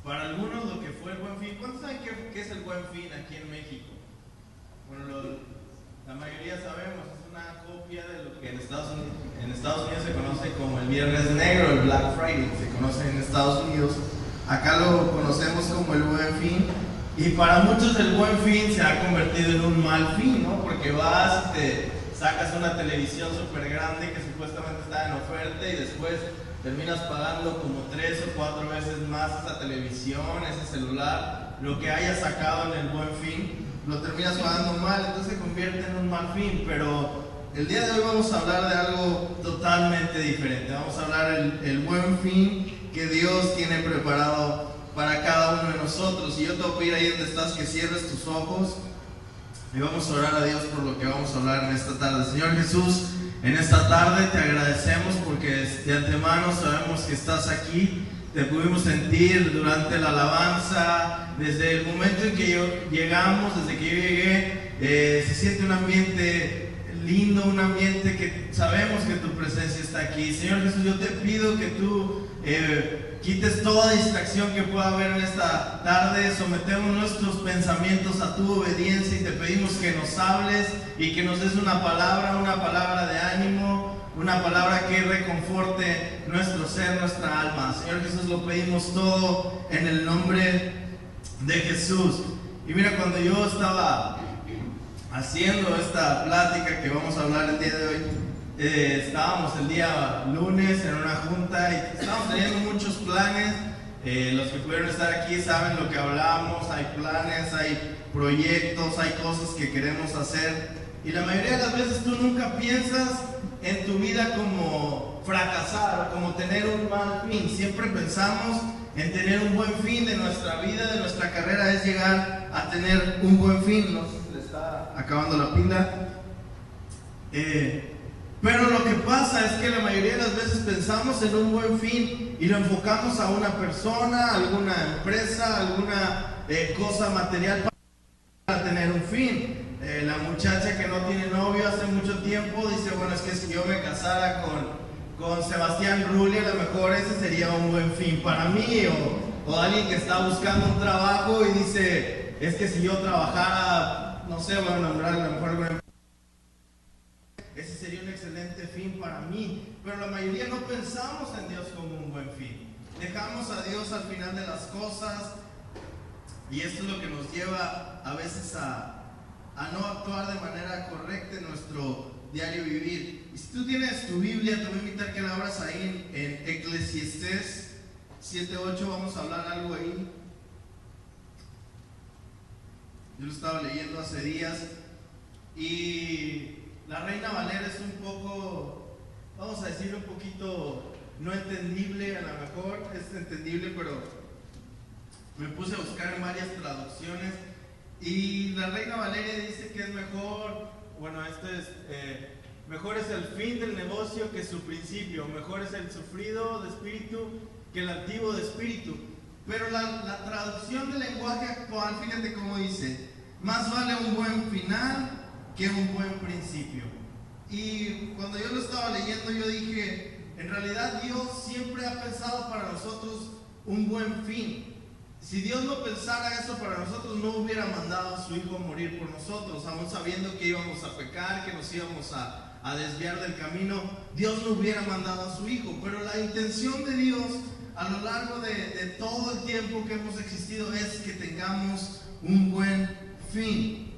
Para algunos lo que fue el Buen Fin. ¿Cuántos saben qué es el Buen Fin aquí en México? Bueno, la mayoría sabemos, es una copia de lo que en Estados Unidos se conoce como el Viernes Negro, el Black Friday, se conoce en Estados Unidos. Acá lo conocemos como el Buen Fin. Y para muchos el Buen Fin se ha convertido en un mal fin, ¿no? Porque vas y te sacas una televisión súper grande que supuestamente está en oferta y después terminas pagando como 3 o 4 veces más esa televisión, ese celular, lo que hayas sacado en el Buen Fin, lo terminas pagando mal, entonces se convierte en un mal fin. Pero el día de hoy vamos a hablar de algo totalmente diferente. Vamos a hablar el Buen Fin que Dios tiene preparado para cada uno de nosotros. Y yo te voy a pedir ahí donde estás que cierres tus ojos y vamos a orar a Dios por lo que vamos a hablar en esta tarde. Señor Jesús, en esta tarde te agradecemos porque de antemano sabemos que estás aquí. Te pudimos sentir durante la alabanza, desde el momento en que llegamos, desde que yo llegué, se siente un ambiente lindo, un ambiente que sabemos que tu presencia está aquí. Señor Jesús, yo te pido que tú quites toda distracción que pueda haber en esta tarde. Sometemos nuestros pensamientos a tu obediencia y te pedimos que nos hables y que nos des una palabra de ánimo, una palabra que reconforte nuestro ser, nuestra alma. Señor Jesús, lo pedimos todo en el nombre de Jesús. Y mira, cuando yo estaba haciendo esta plática que vamos a hablar el día de hoy, estábamos el día lunes en una junta y estábamos teniendo muchos planes. Los que pudieron estar aquí saben lo que hablamos. Hay planes, hay proyectos, hay cosas que queremos hacer, y la mayoría de las veces tú nunca piensas en tu vida como fracasar o como tener un mal fin. Siempre pensamos en tener un buen fin de nuestra vida, de nuestra carrera, es llegar a tener un buen fin. No sé si le está acabando la pila. Pero lo que pasa es que la mayoría de las veces pensamos en un buen fin y lo enfocamos a una persona, alguna empresa, alguna cosa material para tener un fin. La muchacha que no tiene novio hace mucho tiempo dice, bueno, es que si yo me casara con Sebastián Rulli, a lo mejor ese sería un buen fin para mí. O alguien que está buscando un trabajo y dice, es que si yo trabajara, no sé, voy a nombrar a lo mejor alguna empresa, ese sería un excelente fin para mí. Pero la mayoría no pensamos en Dios como un buen fin. Dejamos a Dios al final de las cosas, y esto es lo que nos lleva a veces a no actuar de manera correcta en nuestro diario vivir. Y si tú tienes tu Biblia, te voy a invitar que la abras ahí en Eclesiastés 7:8. Vamos a hablar algo ahí. Yo lo estaba leyendo hace días y la Reina Valera es un poco, vamos a decir, un poquito no entendible. A lo mejor es entendible, pero me puse a buscar en varias traducciones y la Reina Valeria dice que es mejor, bueno, mejor es el fin del negocio que su principio, mejor es el sufrido de espíritu que el altivo de espíritu. Pero la traducción del lenguaje actual, fíjate cómo dice, más vale un buen final que un buen principio. Y cuando yo lo estaba leyendo, yo dije, en realidad Dios siempre ha pensado para nosotros un buen fin. Si Dios no pensara eso para nosotros, no hubiera mandado a su Hijo a morir por nosotros, aún sabiendo que íbamos a pecar, que nos íbamos a desviar del camino. Dios no hubiera mandado a su Hijo, pero la intención de Dios a lo largo de todo el tiempo que hemos existido es que tengamos un buen fin.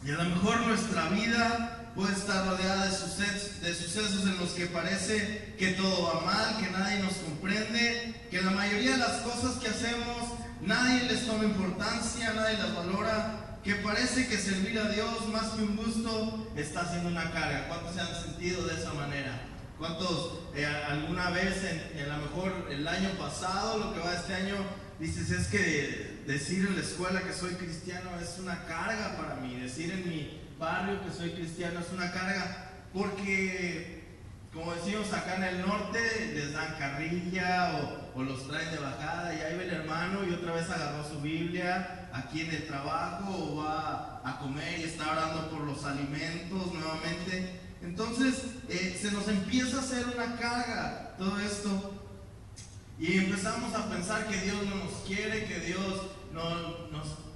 Y a lo mejor nuestra vida puede estar rodeada de sucesos en los que parece que todo va mal, que nadie nos comprende, que la mayoría de las cosas que hacemos nadie les toma importancia, nadie las valora, que parece que servir a Dios más que un gusto está siendo una carga. ¿Cuántos se han sentido de esa manera? ¿Cuántos alguna vez, a lo mejor el año pasado, lo que va este año, dices, es que decir en la escuela que soy cristiano es una carga para mí, decir en mi barrio que soy cristiano es una carga, porque como decimos acá en el norte, les dan carrilla o los traen de bajada, y ahí ve el hermano y otra vez agarró su Biblia aquí en el trabajo, o va a comer y está orando por los alimentos nuevamente. Entonces se nos empieza a hacer una carga todo esto. Y empezamos a pensar que Dios no nos quiere, que Dios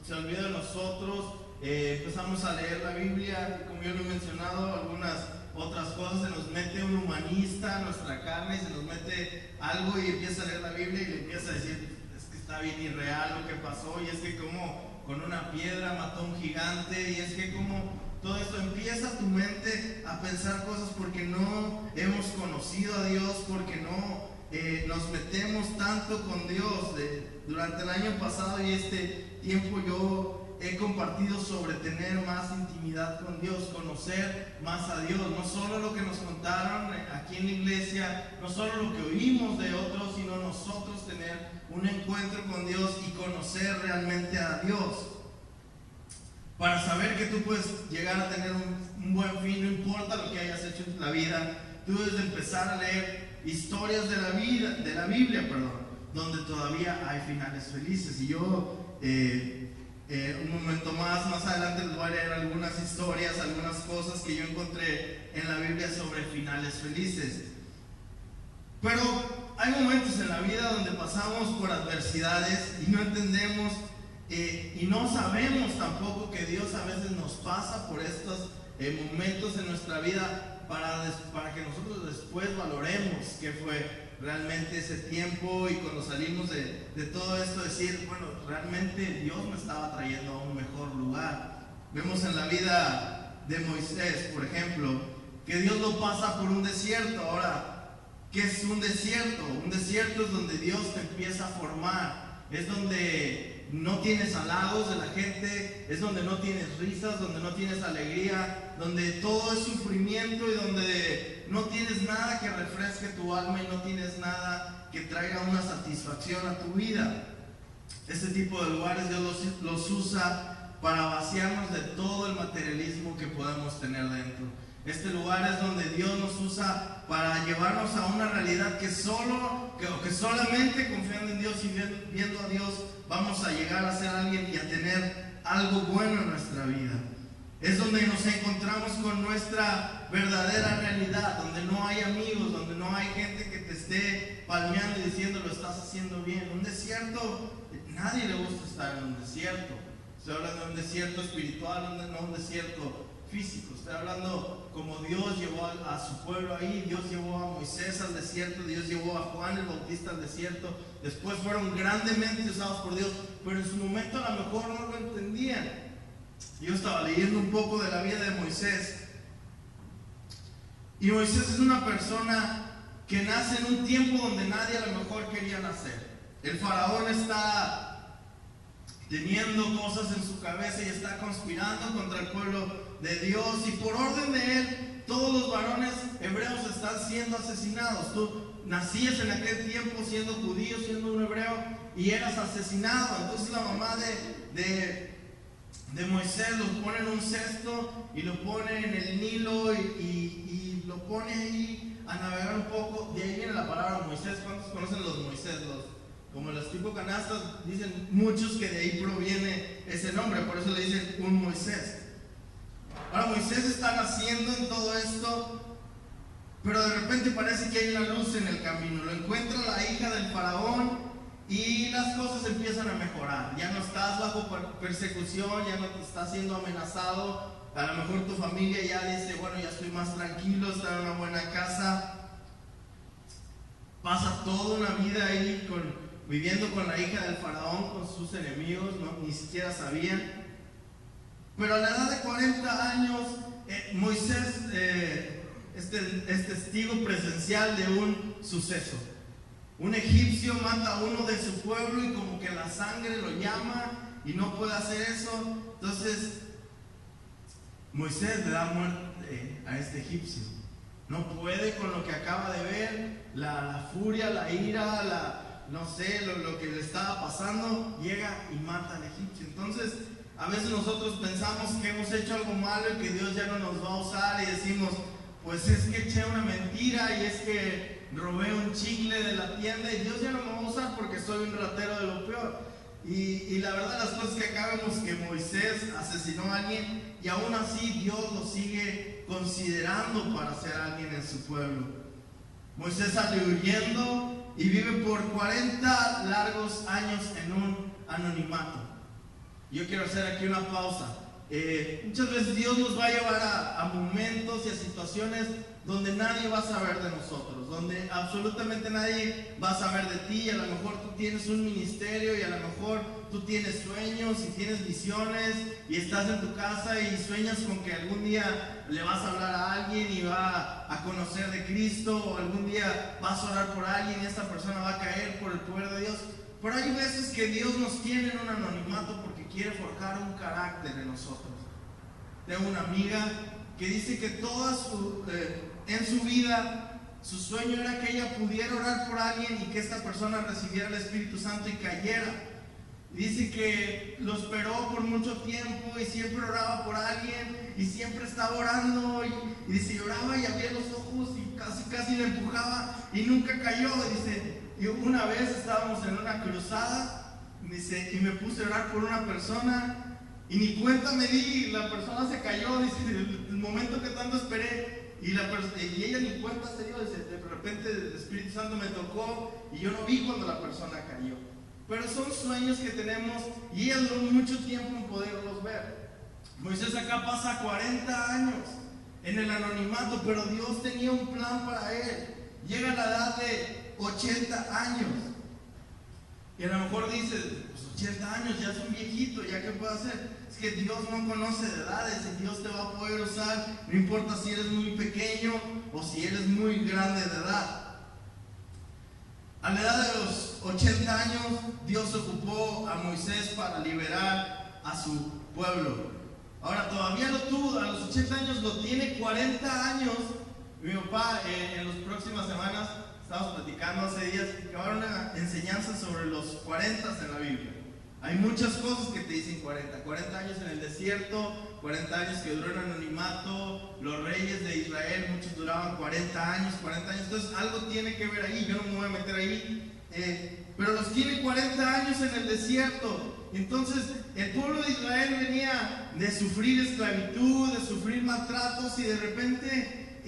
se olvida de nosotros. Empezamos a leer la Biblia, y como yo lo he mencionado, algunas otras cosas, se nos mete un humanista a nuestra carne, y se nos mete algo y empieza a leer la Biblia y le empieza a decir, es que está bien irreal lo que pasó, y es que como con una piedra mató a un gigante, y es que como todo esto empieza tu mente a pensar cosas porque no hemos conocido a Dios, porque no nos metemos tanto con Dios. Durante el año pasado y este tiempo yo he compartido sobre tener más intimidad con Dios, conocer más a Dios, no solo lo que nos contaron aquí en la iglesia, no solo lo que oímos de otros, sino nosotros tener un encuentro con Dios y conocer realmente a Dios. Para saber que tú puedes llegar a tener un buen fin, no importa lo que hayas hecho en la vida, tú debes de empezar a leer historias de la Biblia, donde todavía hay finales felices. Y yo un momento más adelante les voy a leer algunas historias, algunas cosas que yo encontré en la Biblia sobre finales felices. Pero hay momentos en la vida donde pasamos por adversidades y no entendemos y no sabemos tampoco que Dios a veces nos pasa por estos momentos en nuestra vida para que nosotros después valoremos qué fue realmente ese tiempo, y cuando salimos de todo esto decir, bueno, realmente Dios me estaba trayendo a un mejor lugar. Vemos en la vida de Moisés, por ejemplo, que Dios lo pasa por un desierto. Ahora, ¿qué es un desierto? Un desierto es donde Dios te empieza a formar, es donde no tienes halagos de la gente, es donde no tienes risas, donde no tienes alegría, donde todo es sufrimiento y donde no tienes nada que refresque tu alma y no tienes nada que traiga una satisfacción a tu vida. Este tipo de lugares Dios los usa para vaciarnos de todo el materialismo que podemos tener dentro. Este lugar es donde Dios nos usa para llevarnos a una realidad que solamente confiando en Dios y viendo a Dios vamos a llegar a ser alguien y a tener algo bueno en nuestra vida. Es donde nos encontramos con nuestra verdadera realidad, donde no hay amigos, donde no hay gente que te esté palmeando y diciendo lo estás haciendo bien. Un desierto, nadie le gusta estar en un desierto. Estoy hablando de un desierto espiritual, no un desierto físico. Estoy hablando como Dios llevó a su pueblo ahí. Dios llevó a Moisés al desierto, Dios llevó a Juan el Bautista al desierto. Después fueron grandemente usados por Dios, pero en su momento a lo mejor no lo entendían. Yo estaba leyendo un poco de la vida de Moisés, y Moisés es una persona que nace en un tiempo donde nadie a lo mejor quería nacer. El faraón está teniendo cosas en su cabeza y está conspirando contra el pueblo de Dios, y por orden de él todos los varones hebreos están siendo asesinados. Tú nacías en aquel tiempo siendo judío, siendo un hebreo, y eras asesinado. Entonces la mamá de Moisés los pone en un cesto y lo pone en el Nilo y lo pone ahí a navegar un poco. De ahí viene la palabra Moisés. ¿Cuántos conocen los Moisés? Como los tipo canastas, dicen muchos que de ahí proviene ese nombre, por eso le dicen un Moisés. Ahora Moisés está naciendo en todo esto, pero de repente parece que hay una luz en el camino. Lo encuentra la hija del faraón y las cosas empiezan a mejorar. Ya no estás bajo persecución, ya no te estás siendo amenazado. A lo mejor tu familia ya dice, bueno, ya estoy más tranquilo, está en una buena casa. Pasa toda una vida ahí viviendo con la hija del faraón, con sus enemigos, ni siquiera sabían. Pero a la edad de 40 años, Moisés es testigo presencial de un suceso. Un egipcio mata a uno de su pueblo y como que la sangre lo llama y no puede hacer eso. Entonces Moisés le da muerte a este egipcio. No puede con lo que acaba de ver, la furia, la ira, no sé, lo que le estaba pasando, llega y mata al egipcio. Entonces a veces nosotros pensamos que hemos hecho algo malo y que Dios ya no nos va a usar, y decimos, pues es que eché una mentira, y es que robé un chicle de la tienda y Dios ya no me va a usar porque soy un ratero de lo peor. Y la verdad las cosas que acá vemos que Moisés asesinó a alguien y aún así Dios lo sigue considerando para ser alguien en su pueblo. Moisés sale huyendo y vive por 40 largos años en un anonimato. Yo quiero hacer aquí una pausa. Muchas veces Dios nos va a llevar a momentos y a situaciones donde nadie va a saber de nosotros, donde absolutamente nadie va a saber de ti. A lo mejor tú tienes un ministerio y a lo mejor tú tienes sueños y tienes visiones y estás en tu casa y sueñas con que algún día le vas a hablar a alguien y va a conocer de Cristo, o algún día vas a orar por alguien y esta persona va a caer por el poder de Dios. Pero hay veces que Dios nos tiene en un anonimato porque quiere forjar un carácter en nosotros. Tengo una amiga que dice que en su vida su sueño era que ella pudiera orar por alguien y que esta persona recibiera el Espíritu Santo y cayera. Dice que lo esperó por mucho tiempo y siempre oraba por alguien y siempre estaba orando y dice, lloraba y abría los ojos y casi le empujaba y nunca cayó. Dice, y una vez estábamos en una cruzada, dice, y me puse a orar por una persona y ni cuenta me di, la persona se cayó, dice, el momento que tanto esperé y ella ni cuenta se dio. Dice, de repente el Espíritu Santo me tocó y yo no vi cuando la persona cayó. Pero son sueños que tenemos y ella duró mucho tiempo en poderlos ver. Moisés acá pasa 40 años en el anonimato, pero Dios tenía un plan para él. Llega a la edad de 80 años y a lo mejor dices, pues 80 años, ya es un viejito, ¿ya qué puedo hacer? Es que Dios no conoce de edades y Dios te va a poder usar, no importa si eres muy pequeño o si eres muy grande de edad. A la edad de los 80 años, Dios ocupó a Moisés para liberar a su pueblo. Ahora, todavía lo tuvo, a los 80 años lo tiene 40 años. Mi papá, en las próximas semanas, estábamos platicando hace días, que va a haber una enseñanza sobre los 40 en la Biblia. Hay muchas cosas que te dicen 40 años en el desierto, 40 años que duró en anonimato, los reyes de Israel, muchos duraban 40 años, entonces algo tiene que ver ahí, yo no me voy a meter ahí, pero los tiene 40 años en el desierto. Entonces el pueblo de Israel venía de sufrir esclavitud, de sufrir maltratos y de repente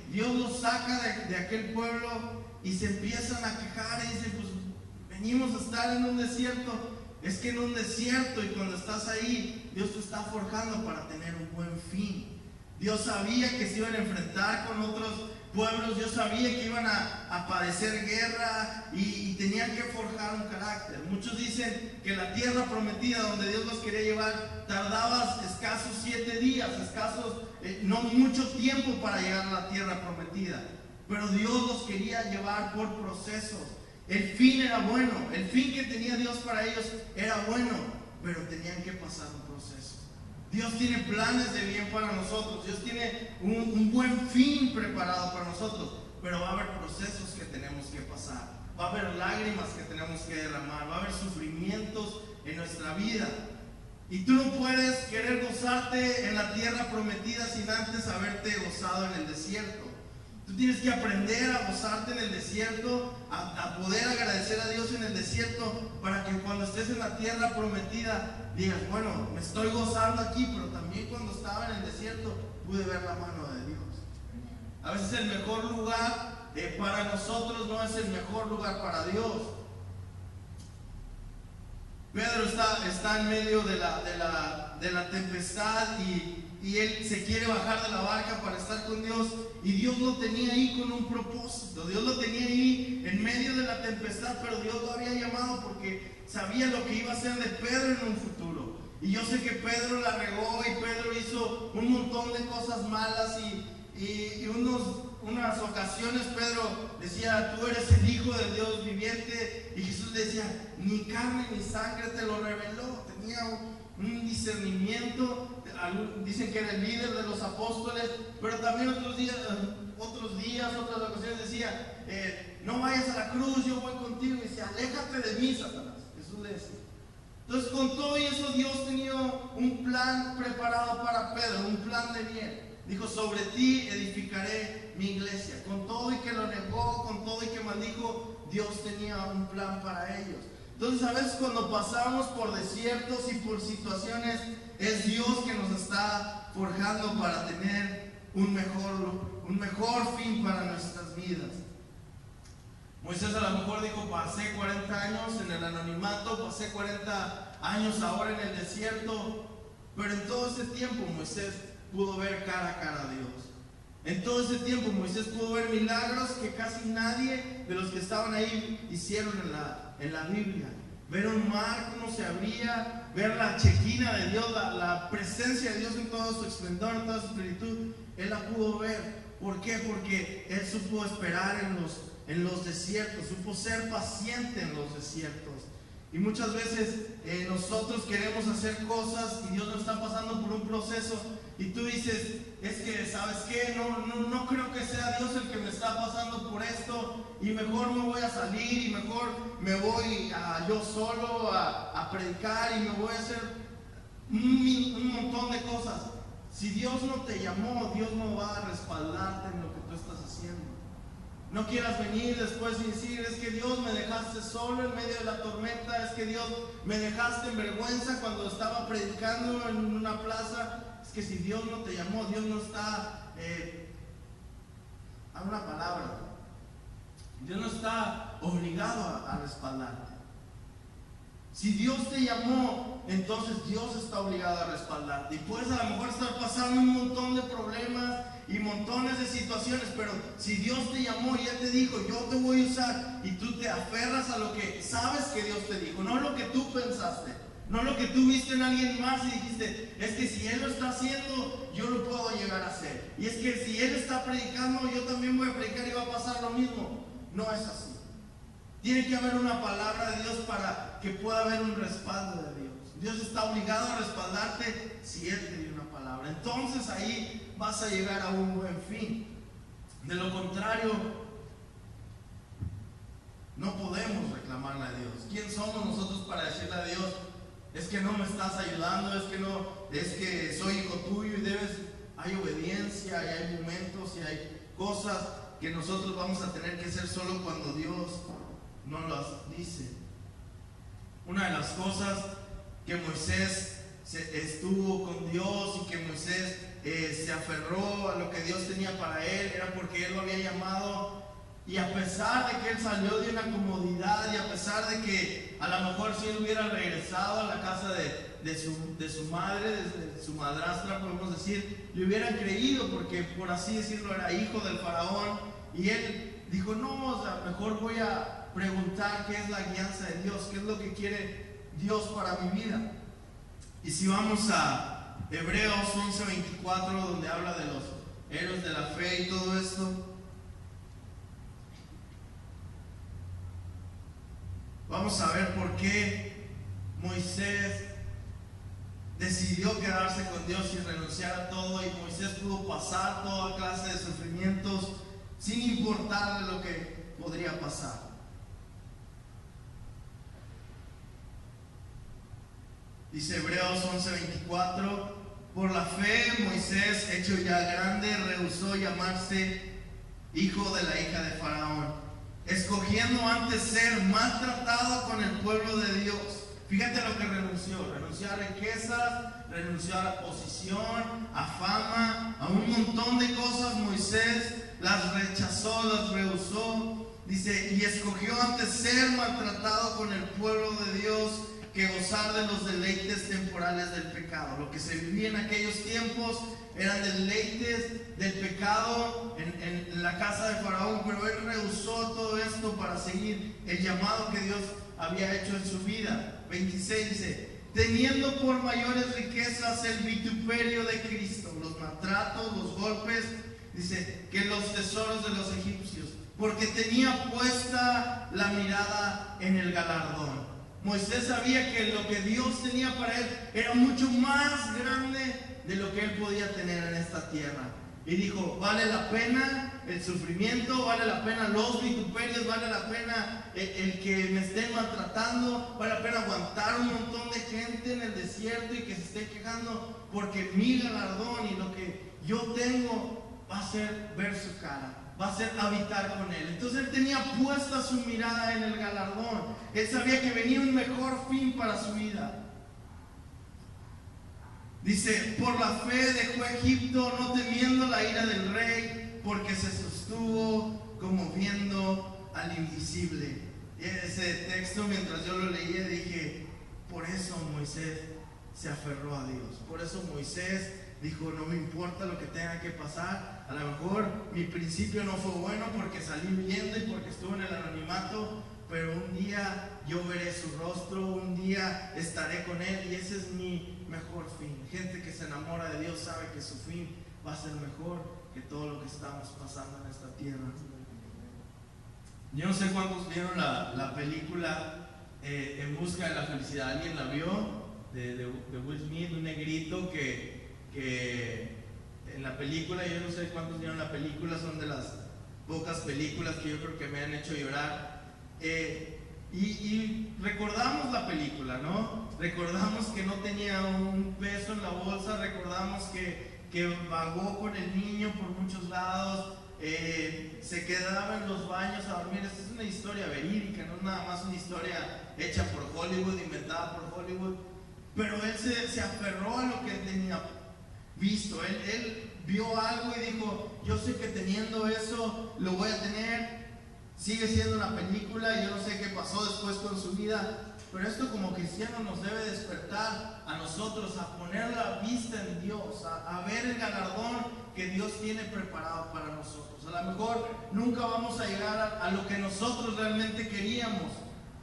Dios los saca de aquel pueblo y se empiezan a quejar y dicen, pues venimos a estar en un desierto. Es que en un desierto y cuando estás ahí, Dios te está forjando para tener un buen fin. Dios sabía que se iban a enfrentar con otros pueblos, Dios sabía que iban a padecer guerra y tenían que forjar un carácter. Muchos dicen que la tierra prometida donde Dios los quería llevar tardaba escasos 7 días, no mucho tiempo para llegar a la tierra prometida. Pero Dios los quería llevar por procesos. El fin era bueno, el fin que tenía Dios para ellos era bueno, pero tenían que pasar un proceso. Dios tiene planes de bien para nosotros, Dios tiene un buen fin preparado para nosotros, pero va a haber procesos que tenemos que pasar, va a haber lágrimas que tenemos que derramar, va a haber sufrimientos en nuestra vida. Y tú no puedes querer gozarte en la tierra prometida sin antes haberte gozado en el desierto. Tú tienes que aprender a gozarte en el desierto, a poder agradecer a Dios en el desierto, para que cuando estés en la tierra prometida digas, bueno, me estoy gozando aquí, pero también cuando estaba en el desierto pude ver la mano de Dios. A veces el mejor lugar para nosotros no es el mejor lugar para Dios. Pedro está en medio de la tempestad y él se quiere bajar de la barca para estar con Dios, y Dios lo tenía ahí con un propósito. Dios lo tenía ahí en medio de la tempestad, pero Dios lo había llamado porque sabía lo que iba a hacer de Pedro en un futuro. Y yo sé que Pedro la regó y Pedro hizo un montón de cosas malas y unas ocasiones Pedro decía, tú eres el Hijo del Dios viviente, y Jesús le decía, ni carne ni sangre te lo reveló. Tenía un discernimiento. Dicen que era el líder de los apóstoles, pero también otras ocasiones decía, no vayas a la cruz, yo voy contigo. Y decía, aléjate de mí, Satanás. Jesús le decía. Entonces, con todo eso, Dios tenía un plan preparado para Pedro, un plan de bien. Dijo, sobre ti edificaré mi iglesia. Con todo y que lo negó, con todo y que maldijo, Dios tenía un plan para ellos. Entonces, a veces cuando pasamos por desiertos y por situaciones, es Dios que nos está forjando para tener un mejor fin para nuestras vidas. Moisés a lo mejor dijo, pasé 40 años en el anonimato, pasé 40 años ahora en el desierto, pero en todo ese tiempo Moisés pudo ver cara a cara a Dios. En todo ese tiempo Moisés pudo ver milagros que casi nadie de los que estaban ahí hicieron en la Biblia. Ver un mar como se abría, ver la chequina de Dios, la presencia de Dios en todo su esplendor, en toda su plenitud. Él la pudo ver. ¿Por qué? Porque él supo esperar en los desiertos, supo ser paciente en los desiertos. Y muchas veces nosotros queremos hacer cosas y Dios nos está pasando por un proceso y tú dices, es que, ¿sabes qué? No creo que sea Dios el que me está pasando por esto y mejor me voy a salir y mejor me voy yo solo a predicar y me voy a hacer un montón de cosas. Si Dios no te llamó, Dios no va a respaldarte en lo que tú estás haciendo. No quieras venir después y decir, es que Dios me dejaste solo en medio de la tormenta, es que Dios me dejaste en vergüenza cuando estaba predicando en una plaza. Es que si Dios no te llamó, Dios no está, a una palabra, Dios no está obligado a respaldarte. Si Dios te llamó, entonces Dios está obligado a respaldarte. Y puedes a lo mejor estar pasando un montón de problemas y montones de situaciones, pero si Dios te llamó y Él te dijo, yo te voy a usar, y tú te aferras a lo que sabes que Dios te dijo, no lo que tú pensaste, no lo que tú viste en alguien más y dijiste, es que si Él lo está haciendo, yo lo puedo llegar a hacer. Y es que si Él está predicando, yo también voy a predicar y va a pasar lo mismo. No es así. Tiene que haber una palabra de Dios para que pueda haber un respaldo de Dios. Dios está obligado a respaldarte si Él te dio una palabra. Entonces ahí vas a llegar a un buen fin. De lo contrario, no podemos reclamarle a Dios. ¿Quién somos nosotros para decirle a Dios, es que no me estás ayudando, es que soy hijo tuyo y hay obediencia y hay momentos y hay cosas que nosotros vamos a tener que hacer solo cuando Dios nos las dice? Una de las cosas que Moisés estuvo con Dios y que Moisés se aferró a lo que Dios tenía para él era porque Él lo había llamado, y a pesar de que él salió de una comodidad y a pesar de que a lo mejor si él hubiera regresado a la casa de su madre, de su madrastra, podemos decir, le hubieran creído porque por así decirlo era hijo del faraón, y él dijo, no, o sea, mejor voy a preguntar qué es la guianza de Dios, qué es lo que quiere Dios para mi vida. Y si vamos a Hebreos 11:24, donde habla de los héroes de la fe y todo esto, vamos a ver por qué Moisés decidió quedarse con Dios y renunciar a todo, y Moisés pudo pasar toda clase de sufrimientos sin importarle lo que podría pasar. Dice Hebreos 11:24, por la fe Moisés, hecho ya grande, rehusó llamarse hijo de la hija de Faraón, escogiendo antes ser maltratado con el pueblo de Dios. Fíjate lo que renunció a riquezas, renunció a la posición, a fama, a un montón de cosas. Moisés las rechazó, las rehusó. Dice, y escogió antes ser maltratado con el pueblo de Dios que gozar de los deleites temporales del pecado. Lo que se vivía en aquellos tiempos eran deleites del pecado en la casa de Faraón, pero él rehusó todo esto para seguir el llamado que Dios había hecho en su vida. 26 dice, teniendo por mayores riquezas el vituperio de Cristo, los maltratos, los golpes, dice, que los tesoros de los egipcios, porque tenía puesta la mirada en el galardón. Moisés sabía que lo que Dios tenía para él era mucho más grande de lo que él podía tener en esta tierra. Y dijo, vale la pena el sufrimiento, vale la pena los vituperios, vale la pena el que me estén maltratando, vale la pena aguantar un montón de gente en el desierto y que se esté quejando, porque mi galardón y lo que yo tengo va a ser ver su cara, va a ser habitar con Él. Entonces él tenía puesta su mirada en el galardón. Él sabía que venía un mejor fin para su vida. Dice, por la fe dejó Egipto, no temiendo la ira del rey, porque se sostuvo como viendo al invisible. Ese texto, mientras yo lo leía, dije, por eso Moisés se aferró a Dios. Por eso Moisés dijo, no me importa lo que tenga que pasar. A lo mejor mi principio no fue bueno porque salí huyendo y porque estuve en el anonimato, pero un día yo veré su rostro, un día estaré con Él, y ese es mi mejor fin. Gente que se enamora de Dios sabe que su fin va a ser mejor que todo lo que estamos pasando en esta tierra. Yo no sé cuántos vieron la película En busca de la felicidad. ¿Alguien la vio? De Will Smith, un negrito que en la película, yo no sé cuántos vieron la película, son de las pocas películas que yo creo que me han hecho llorar. Y recordamos la película, ¿no? Recordamos que no tenía un peso en la bolsa, recordamos que vagó con el niño por muchos lados, se quedaba en los baños a dormir. Esta es una historia verídica, no es nada más una historia hecha por Hollywood, inventada por Hollywood. Pero él se aferró a lo que él tenía visto. Él vio algo y dijo, yo sé que teniendo eso lo voy a tener. Sigue siendo una película y yo no sé qué pasó después con su vida, pero esto como cristianos nos debe despertar a nosotros a poner la vista en Dios, a ver el galardón que Dios tiene preparado para nosotros. A lo mejor nunca vamos a llegar a lo que nosotros realmente queríamos,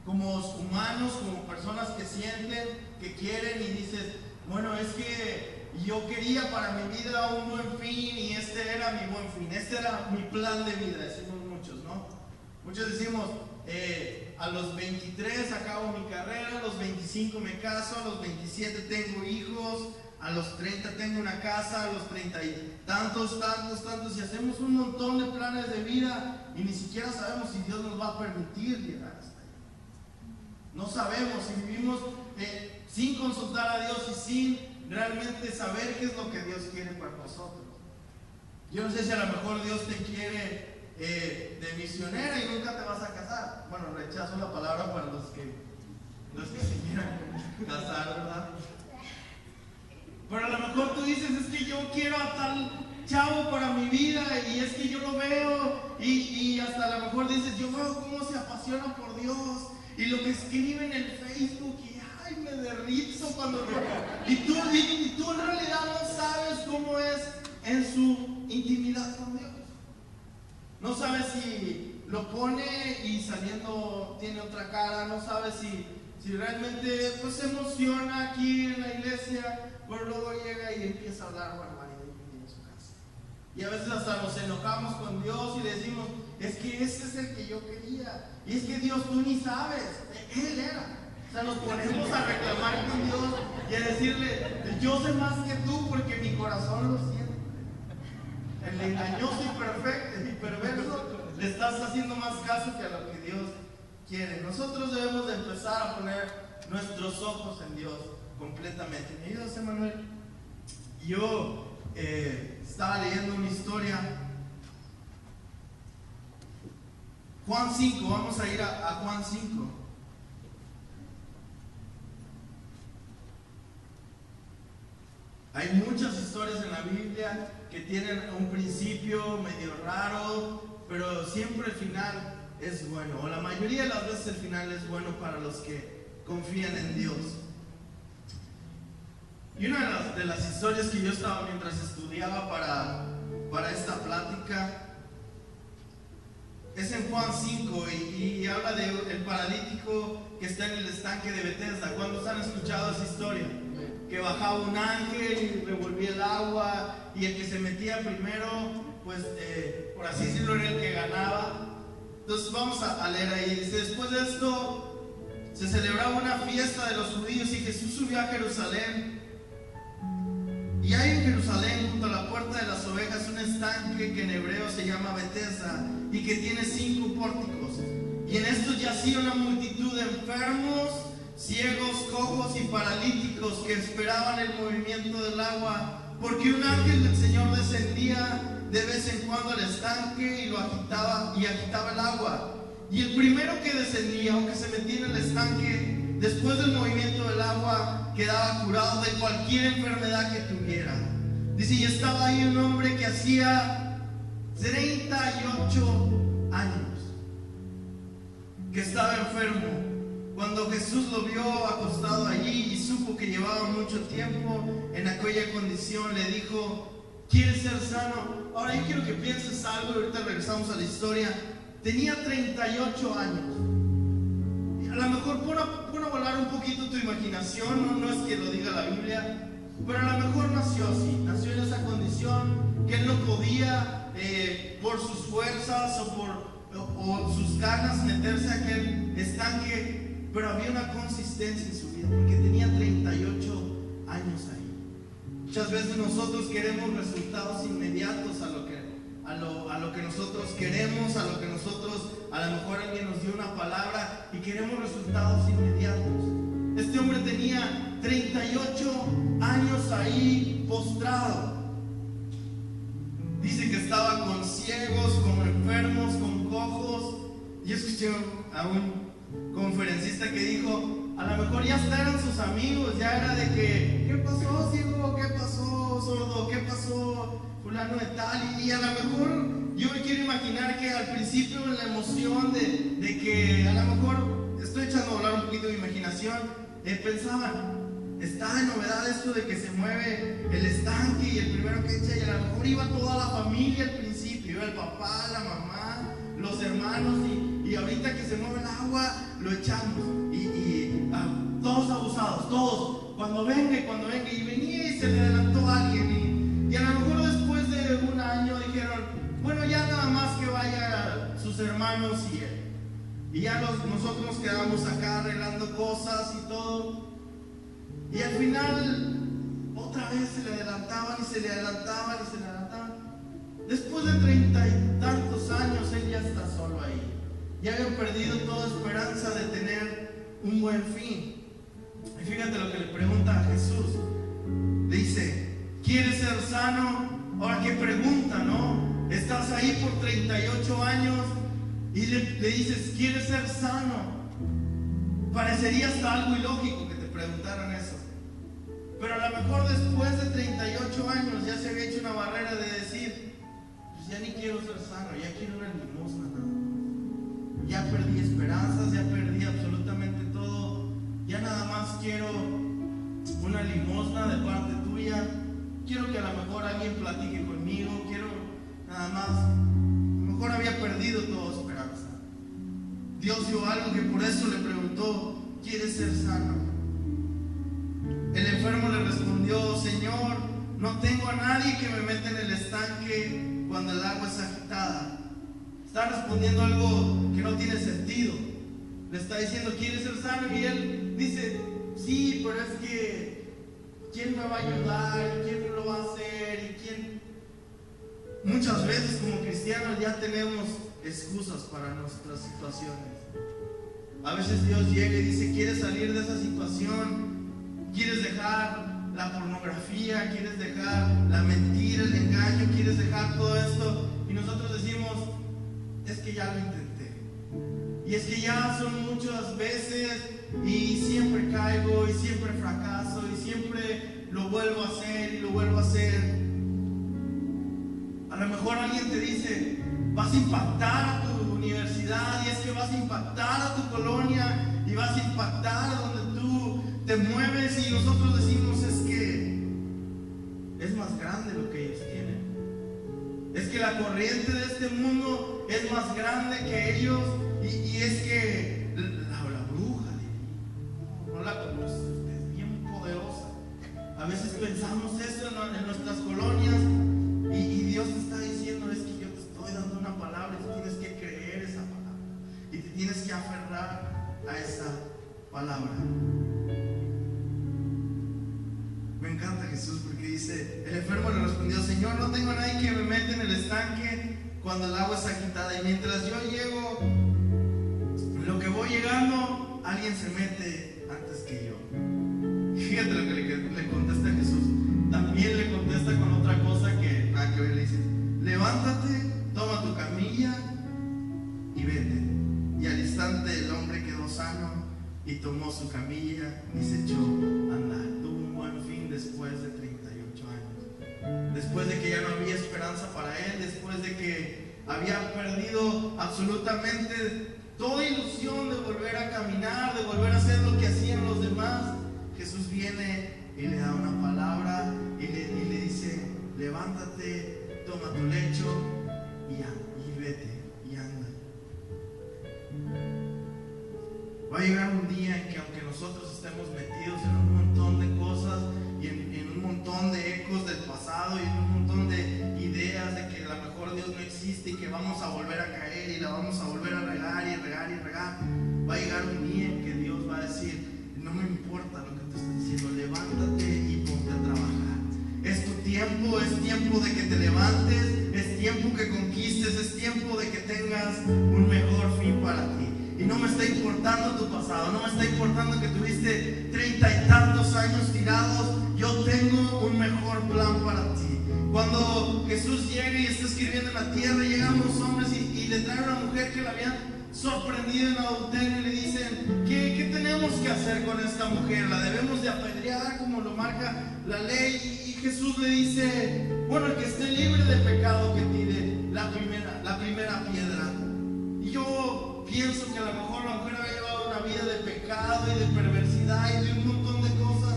como humanos, como personas que sienten, que quieren, y dices, bueno, es que yo quería para mi vida un buen fin y este era mi buen fin, este era mi plan de vida, decimos muchos, ¿no? Muchos decimos, a los 23 acabo mi carrera, a los 25 me caso, a los 27 tengo hijos, a los 30 tengo una casa, a los 30 y tantos, y hacemos un montón de planes de vida y ni siquiera sabemos si Dios nos va a permitir llegar hasta ahí. No sabemos si vivimos sin consultar a Dios y sin realmente saber qué es lo que Dios quiere para nosotros. Yo no sé si a lo mejor Dios te quiere de misionera y nunca te vas a casar. Bueno, rechazo la palabra para los que se quieran casar, ¿verdad? Pero a lo mejor tú dices, es que yo quiero a tal chavo para mi vida y es que yo lo veo y hasta a lo mejor dices, yo veo cómo se apasiona por Dios y lo que escribe en el Facebook y ay, me derrito cuando y tú en realidad no sabes cómo es en su intimidad con Dios. No sabes si lo pone y saliendo tiene otra cara, no sabes si realmente pues se emociona aquí en la iglesia, pero luego llega y empieza a hablar barbaridad en su casa. Y a veces hasta nos enojamos con Dios y le decimos, es que ese es el que yo quería, y es que Dios tú ni sabes, Él era. O sea, nos ponemos a reclamar con Dios y a decirle, yo sé más que tú porque mi corazón lo siente. El engañoso y perfecto y perverso le estás haciendo más caso que a lo que Dios quiere. Nosotros debemos de empezar a poner nuestros ojos en Dios completamente. ¿Me ayudas, Emanuel? Yo estaba leyendo una historia. Juan 5, vamos a ir a Juan 5. Hay muchas historias en la Biblia que tienen un principio medio raro, pero siempre el final es bueno, o la mayoría de las veces el final es bueno para los que confían en Dios. Y una de las historias que yo estaba mientras estudiaba para esta plática es en Juan 5 y habla del paralítico que está en el estanque de Betesda. ¿Cuántos han escuchado esa historia? Que bajaba un ángel y revolvía el agua y el que se metía primero, pues por así decirlo, era el que ganaba. Entonces vamos a leer ahí. Dice, después de esto se celebraba una fiesta de los judíos y Jesús subió a Jerusalén. Y hay en Jerusalén, junto a la puerta de las ovejas, un estanque que en hebreo se llama Betesda y que tiene 5 pórticos. Y en estos yacía una multitud de enfermos, ciegos, cojos y paralíticos que esperaban el movimiento del agua, porque un ángel del Señor descendía de vez en cuando al estanque y lo agitaba el agua. Y el primero que descendía o que se metía en el estanque después del movimiento del agua quedaba curado de cualquier enfermedad que tuviera. Dice, y estaba ahí un hombre que hacía 38 años que estaba enfermo. Cuando Jesús lo vio acostado allí y supo que llevaba mucho tiempo en aquella condición, le dijo: ¿quieres ser sano? Ahora yo quiero que pienses algo, y ahorita regresamos a la historia. Tenía 38 años. A lo mejor pon a volar un poquito tu imaginación, no es que lo diga la Biblia, pero a lo mejor nació así, nació en esa condición, que él no podía por sus fuerzas o sus ganas meterse a aquel estanque, pero había una consistencia en su vida, porque tenía 38 años ahí. Muchas veces nosotros queremos resultados inmediatos a lo que nosotros queremos, a lo que nosotros, a lo mejor alguien nos dio una palabra y queremos resultados inmediatos. Este hombre tenía 38 años ahí postrado. Dice que estaba con ciegos, con enfermos, con cojos. Yo escuché a un conferencista que dijo: a lo mejor ya hasta eran sus amigos, ya era de que, ¿qué pasó, ciego? ¿Qué pasó, sordo? ¿Qué pasó, fulano de tal? Y a lo mejor yo me quiero imaginar que al principio la emoción de que a lo mejor, estoy echando a volar un poquito de imaginación, pensaban, está de novedad esto de que se mueve el estanque y el primero que echa, y a lo mejor iba toda la familia al principio, iba el papá, la mamá, los hermanos, y ahorita que se mueve el agua lo echamos, y todos abusados, todos, cuando venga, y venía y se le adelantó a alguien, y a lo mejor después de un año dijeron: bueno, ya nada más que vaya sus hermanos y él, y ya nosotros nos quedamos acá arreglando cosas y todo. Y al final, otra vez se le adelantaban y se le adelantaban y se le adelantaban. Después de 30 y tantos años, él ya está solo ahí. Ya había perdido toda esperanza de tener un buen fin. Y fíjate lo que le pregunta a Jesús. Le dice: ¿quieres ser sano? Ahora, qué pregunta, ¿no? Estás ahí por 38 años y le dices: ¿quieres ser sano? Parecería hasta algo ilógico que te preguntaran eso. Pero a lo mejor después de 38 años ya se había hecho una barrera de decir: pues ya ni quiero ser sano, ya quiero una limosna nada más. Ya perdí esperanzas, ya perdí absolutamente todo. Ya nada más quiero una limosna de parte tuya. Quiero que a lo mejor alguien platique conmigo. Quiero nada más. A lo mejor había perdido toda esperanza. Dios dio algo que por eso le preguntó: ¿quieres ser sano? El enfermo le respondió: Señor, no tengo a nadie que me meta en el estanque cuando el agua es agitada. Está respondiendo algo que no tiene sentido. Le está diciendo: ¿quieres ser sano? Y él dice: sí, pero es que ¿quién me va a ayudar? ¿Quién lo va a hacer? ¿Y quién? Muchas veces como cristianos ya tenemos excusas para nuestras situaciones. A veces Dios llega y dice: ¿quieres salir de esa situación? ¿Quieres dejar la pornografía? ¿Quieres dejar la mentira, el engaño? ¿Quieres dejar todo esto? Y nosotros decimos: es que ya lo intenté. Y es que ya son muchas veces y siempre caigo y siempre fracaso y siempre lo vuelvo a hacer y lo vuelvo a hacer. A lo mejor alguien te dice: vas a impactar a tu universidad, y es que vas a impactar a tu colonia y vas a impactar a donde tú te mueves, y nosotros decimos: es que es más grande lo que ellos tienen. Es que la corriente de este mundo es más grande que ellos, y es que la bruja no la conoce, es bien poderosa. A veces pensamos eso en nuestras colonias, y Dios te está diciendo: es que yo te estoy dando una palabra y tú tienes que creer esa palabra y te tienes que aferrar a esa palabra. Me encanta Jesús porque dice: el enfermo le respondió: Señor, no tengo a nadie que me meta en el estanque cuando el agua está agitada, y mientras yo llego, en lo que voy llegando, alguien se mete antes que yo. Fíjate lo que le contesta Jesús. También le contesta con otra cosa que nada que ver. Le dice: levántate, toma tu camilla y vete. Y al instante el hombre quedó sano y tomó su camilla y se echó a andar. Tuvo un buen fin después de 38 años. Después de que ya no había esperanza para él, después de que había perdido absolutamente toda ilusión de volver a caminar, de volver a hacer lo que hacían los demás, Jesús viene y le da una palabra y le dice: levántate, toma tu lecho y vete y anda. Va a llegar un día en que, aunque nosotros estemos metidos en un montón de cosas y en un montón de ecos del pasado y en un montón de ideas de que a lo mejor Dios no existe y que vamos a volver a caer y la vamos a volver a regar y regar y regar, va a llegar un día en que Dios va a decir: no me importa lo que te estoy diciendo, levántate y ponte a trabajar. Es tu tiempo, es tiempo de que te levantes, es tiempo que conquistes, es tiempo de que tengas un mejor fin para ti. Y no me está importando tu pasado, no me está importando que tuviste 30 y tantos años tirados. Yo tengo un mejor plan para ti. Cuando Jesús llega y está escribiendo en la tierra, llegan los hombres y le traen a una mujer que la habían sorprendido en adulterio y le dicen: ¿qué tenemos que hacer con esta mujer? ¿La debemos de apedrear como lo marca la ley? Y Jesús le dice: bueno, el que esté libre de pecado que tire la primera piedra. Y yo pienso que a lo mejor la mujer había llevado una vida de pecado y de perversidad y de un montón de cosas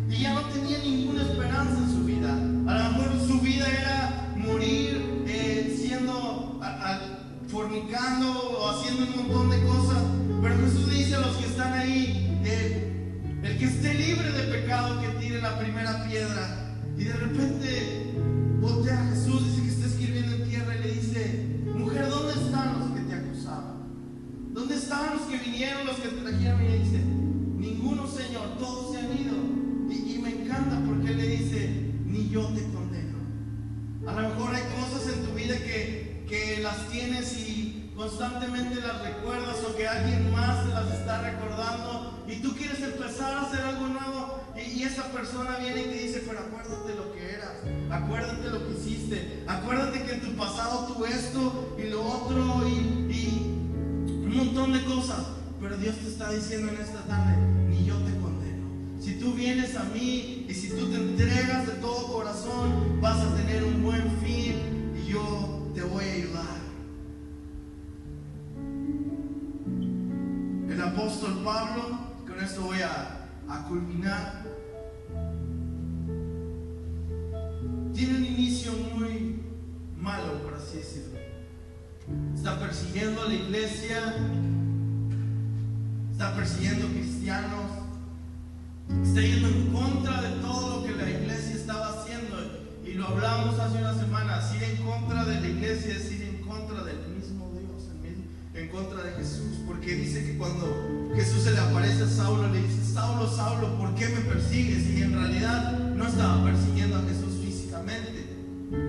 y ya no tenía ninguna esperanza en su vida. A lo mejor su vida era morir fornicando o haciendo un montón de cosas. Pero Jesús le dice a los que están ahí: el que esté libre de pecado que tire la primera piedra. Y de repente voltea a Jesús, dice que está escribiendo en tierra y le dice: mujer, ¿dónde están los que te acusaban? ¿Dónde estaban los que vinieron, los que te trajeron? Y le dice: ninguno, Señor, todos se han ido. Y me encanta porque él le dice: ni yo te condeno. A lo mejor hay cosas en tu vida que las tienes y constantemente las recuerdas, o que alguien más te las está recordando y tú quieres empezar a hacer algo nuevo y esa persona viene y te dice: pero acuérdate lo que eras, acuérdate lo que hiciste, acuérdate que en tu pasado tú esto y lo otro y un montón de cosas. Pero Dios te está diciendo en esta tarde: ni yo te condeno. Si tú vienes a mí y si tú te entregas de todo corazón, vas a tener un buen fin y yo te voy a ayudar. El apóstol Pablo, con esto voy a culminar, tiene un inicio muy malo, por así decirlo. Está persiguiendo a la iglesia, está persiguiendo cristianos, está yendo en contra de todo lo que la iglesia estaba haciendo. Y lo hablamos hace unas semanas: ir en contra de la iglesia es ir en contra del mismo Dios, en contra de Jesús. Porque dice que cuando Jesús se le aparece a Saulo, le dice: Saulo, Saulo, ¿por qué me persigues? Y en realidad no estaba persiguiendo a Jesús físicamente,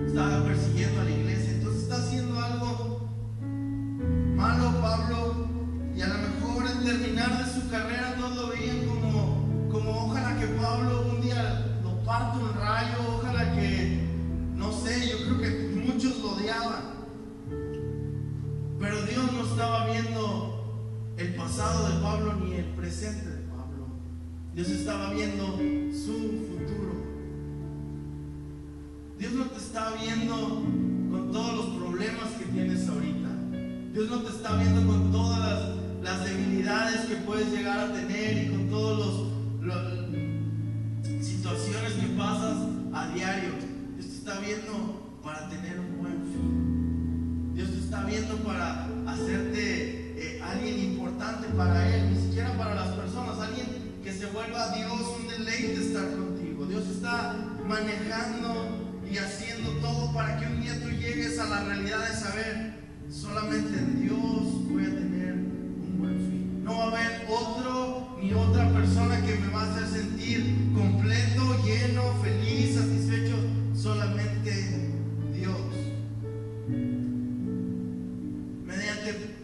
estaba persiguiendo a la iglesia. Entonces está haciendo algo malo Pablo, y a lo mejor al terminar de su carrera todos lo veían como ojalá que Pablo un día lo parta un rayo, ojalá que, no sé, yo creo que muchos lo odiaban. Pero Dios no estaba viendo el pasado de Pablo ni el presente de Pablo. Dios estaba viendo su futuro. Dios no te está viendo con todos los problemas que tienes ahorita. Dios no te está viendo con todas las debilidades que puedes llegar a tener y con todas las situaciones que pasas a diario. Dios te está viendo para tener un buen fin. Dios te está viendo para hacerte alguien importante para Él, ni siquiera para las personas, alguien que se vuelva a Dios un deleite estar contigo. Dios está manejando y haciendo todo para que un día tú llegues a la realidad de saber: solamente en Dios voy a tener un buen fin. No va a haber otro ni otra persona que me va a hacer sentir completo, lleno, feliz, satisfecho. Solamente Dios. Mediante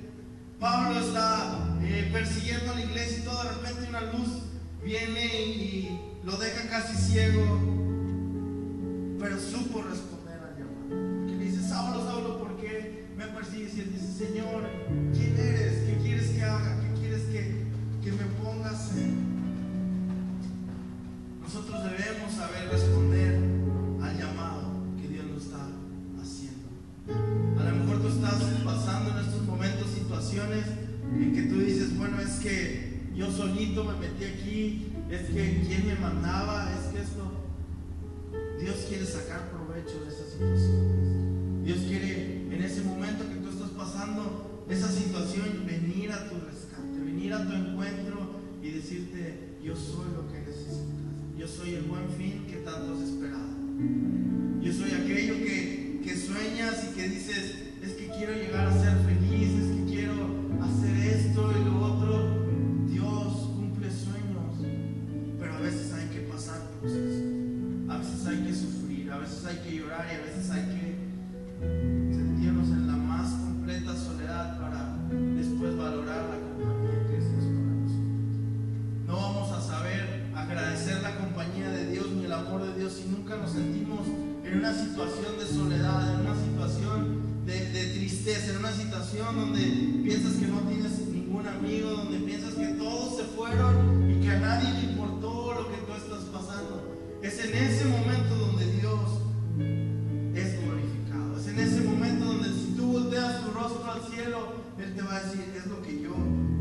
Pablo está persiguiendo a la iglesia y todo, de repente una luz viene y lo deja casi ciego, pero supo responder al llamado. Que le dice: Saulo, Saulo, ¿por qué me persigues? Y él dice: Señor, ¿quién eres? ¿Qué quieres que haga? ¿Qué quieres que me pongas en? Nosotros debemos saber responder al llamado que Dios nos está haciendo. A lo mejor tú estás pasando en estos momentos situaciones en es que quién me mandaba, es que esto. Dios quiere sacar provecho de esas situaciones. Dios quiere en ese momento que tú estás pasando esa situación venir a tu rescate, venir a tu encuentro y decirte: yo soy lo que necesitas, yo soy el buen fin que tanto has esperado, yo soy aquello que sueñas y que dices: es que quiero llegar a ser feliz, es que quiero hacer esto y lo otro. Dios cumple sueños, pero a veces hay que pasar procesos, a veces hay que sufrir, a veces hay que llorar y a veces hay que sentirnos en la más completa soledad para después valorar la compañía que es Dios para nosotros. No vamos a saber agradecer la compañía de Dios ni el amor de Dios si nunca nos sentimos en una situación de soledad, en una situación de tristeza, en una situación donde piensas que no tienes ningún amigo, donde piensas que todos se fueron y que a nadie le importó lo que tú estás pasando. Es en ese momento donde Dios es glorificado. Es en ese momento donde si tú volteas tu rostro al cielo, Él te va a decir: es lo que yo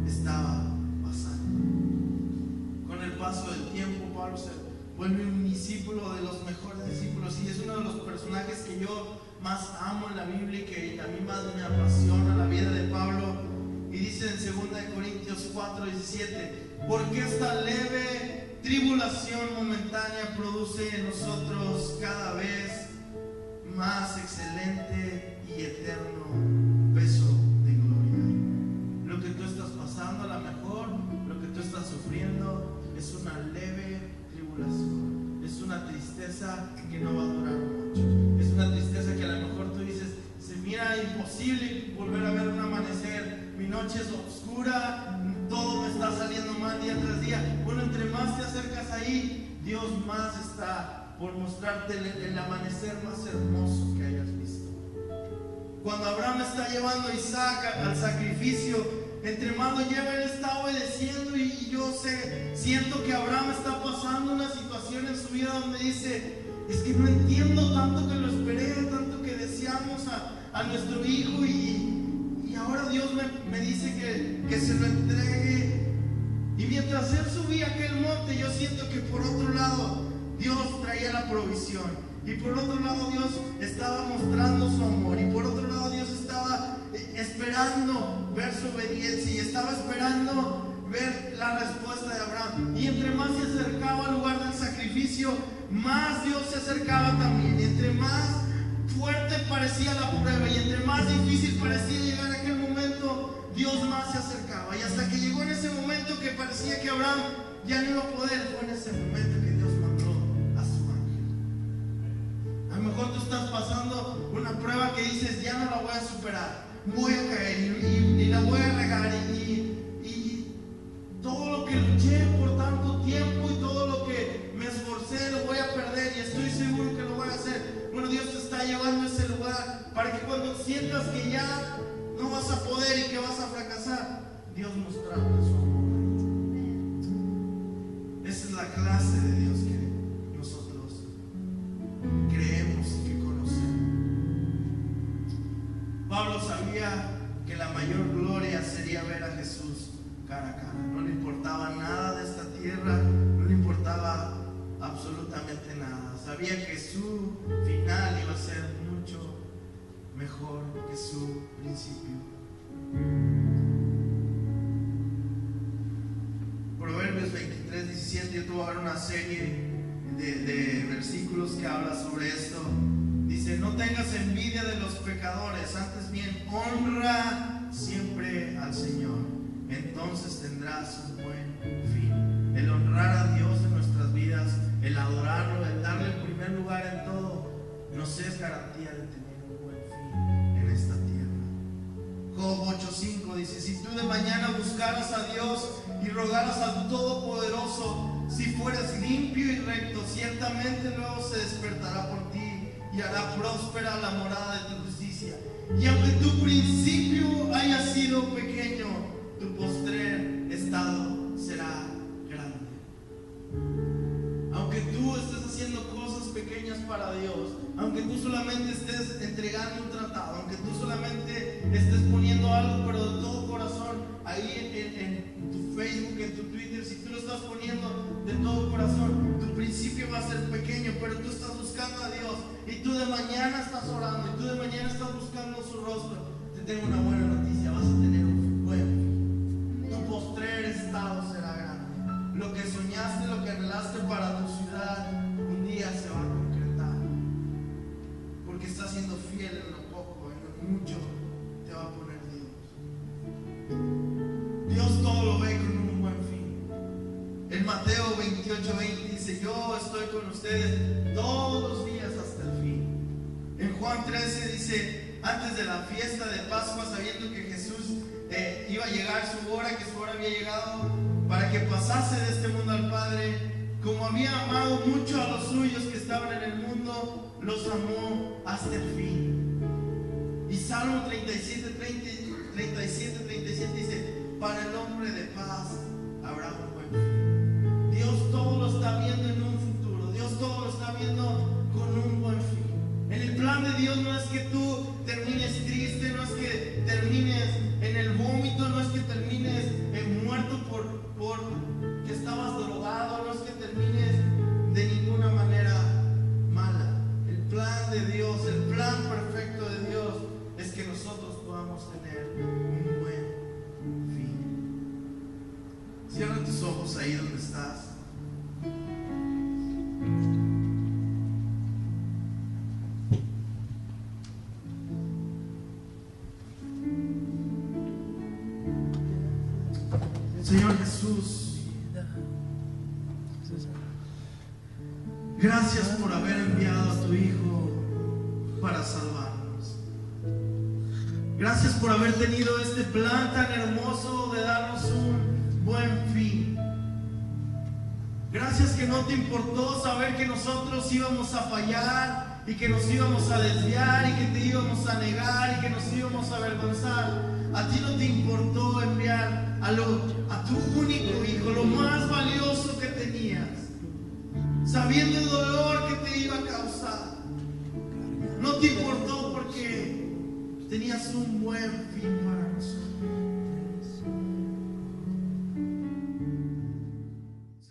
estaba pasando. Con el paso del tiempo, Pablo se vuelve un discípulo de los mejores discípulos y es uno de los personajes que yo más amo en la Biblia y que a mí más me apasiona la vida de Pablo. Y dice en 2 Corintios 4:17: porque esta leve tribulación momentánea produce en nosotros cada vez más excelente y eterno peso de gloria. Lo que tú estás pasando, a lo mejor lo que tú estás sufriendo es una leve tribulación, es una tristeza que no va a durar mucho, es una tristeza que a lo mejor tú dices: se mira imposible volver a ver un amanecer, mi noche es oscura, todo me está saliendo mal día tras día. Bueno, entre más te acercas ahí, Dios más está por mostrarte el amanecer más hermoso que hayas visto. Cuando Abraham está llevando a Isaac al sacrificio, entre más lo lleva, él está obedeciendo y yo siento que Abraham está pasando una situación en su vida donde dice: es que no entiendo, tanto que lo esperé, tanto que deseamos a nuestro hijo y ahora Dios me dice que se lo entregue. Y mientras él subía aquel monte, yo siento que por otro lado Dios traía la provisión, y por otro lado Dios estaba mostrando su amor, y por otro lado Dios estaba esperando ver su obediencia y estaba esperando ver la respuesta de Abraham. Y entre más se acercaba al lugar del sacrificio, más Dios se acercaba también. Y entre más fuerte parecía la prueba y entre más difícil parecía llegar a aquel momento, Dios más se acercaba. Y hasta que llegó en ese momento que parecía que Abraham ya no iba a poder, fue en ese momento que Dios mandó a su ángel. A lo mejor tú estás pasando una prueba que dices: ya no la voy a superar, voy a caer y la voy a regar y todo lo que luché por tanto tiempo y todo lo que me esforcé lo voy a perder y estoy seguro que lo voy a hacer. Bueno, Dios te está llevando a ese lugar para que cuando sientas que ya no vas a poder y que vas a fracasar, Dios mostrarte su amor. Esa es la clase de Dios que nosotros creemos y que conocemos. Pablo sabía que la mayor gloria sería ver a Jesús cara a cara. No le importaba nada de esta tierra, no le importaba absolutamente nada. Sabía que su final iba a ser mucho mejor que su principio. Proverbios 23:17, yo te voy a dar una serie de versículos que habla sobre esto. Dice: no tengas envidia de los pecadores, antes bien honra siempre al Señor, entonces tendrás un buen fin. El honrar a Dios en nuestras vidas, el adorarlo, el darle el primer lugar en todo, nos es garantía de tener un buen fin en esta tierra. Job 8:5 dice: si tú de mañana buscaras a Dios y rogaras al Todopoderoso, si fueres limpio y recto, ciertamente luego se despertará por ti y hará próspera la morada de tu justicia. Y aunque tu principio haya sido pequeño, tu postrer estado será grande. Aunque tú estés haciendo cosas pequeñas para Dios, aunque tú solamente estés entregando un tratado, aunque tú solamente estés poniendo algo pero de todo corazón ahí en tu Facebook, en tu Twitter, si tú lo estás poniendo de pero tú estás buscando a Dios y tú de mañana estás orando y tú de mañana estás buscando su rostro, te tengo una buena noticia: vas a tener un buen fin. Tu postrer estado será grande. Lo que soñaste, lo que anhelaste para tu ciudad, un día se va a concretar, porque estás siendo fiel en lo poco, en lo mucho te va a poner Dios. Dios todo lo ve con un buen fin. En Mateo 28:20 dice: yo estoy con ustedes todos los días hasta el fin. En Juan 13 dice: antes de la fiesta de Pascua, sabiendo que Jesús iba a llegar su hora, que su hora había llegado para que pasase de este mundo al Padre, como había amado mucho a los suyos que estaban en el mundo, los amó hasta el fin. Y Salmo 37:37 dice: para el hombre de paz habrá un buen fin. Dios todo lo está viendo en un futuro. Dios todo lo está viendo con un buen fin. En el plan de Dios no es que tú termines triste, no es que termines en el vómito, no es que termines muerto por que estabas drogado, no es que termines de ninguna manera mala. El plan de Dios, el plan perfecto de Dios es que nosotros podamos tener un buen fin. Cierra tus ojos ahí donde estás. Señor Jesús, gracias por haber enviado a tu Hijo para salvarnos. Gracias por haber tenido este plan tan hermoso de darnos un buen fin. Gracias que no te importó saber que nosotros íbamos a fallar y que nos íbamos a desviar y que te íbamos a negar y que nos íbamos a avergonzar. A ti no te importó enviar a tu único Hijo, lo más valioso que tenías, sabiendo el dolor que te iba a causar. No te importó porque tenías un buen fin para nosotros.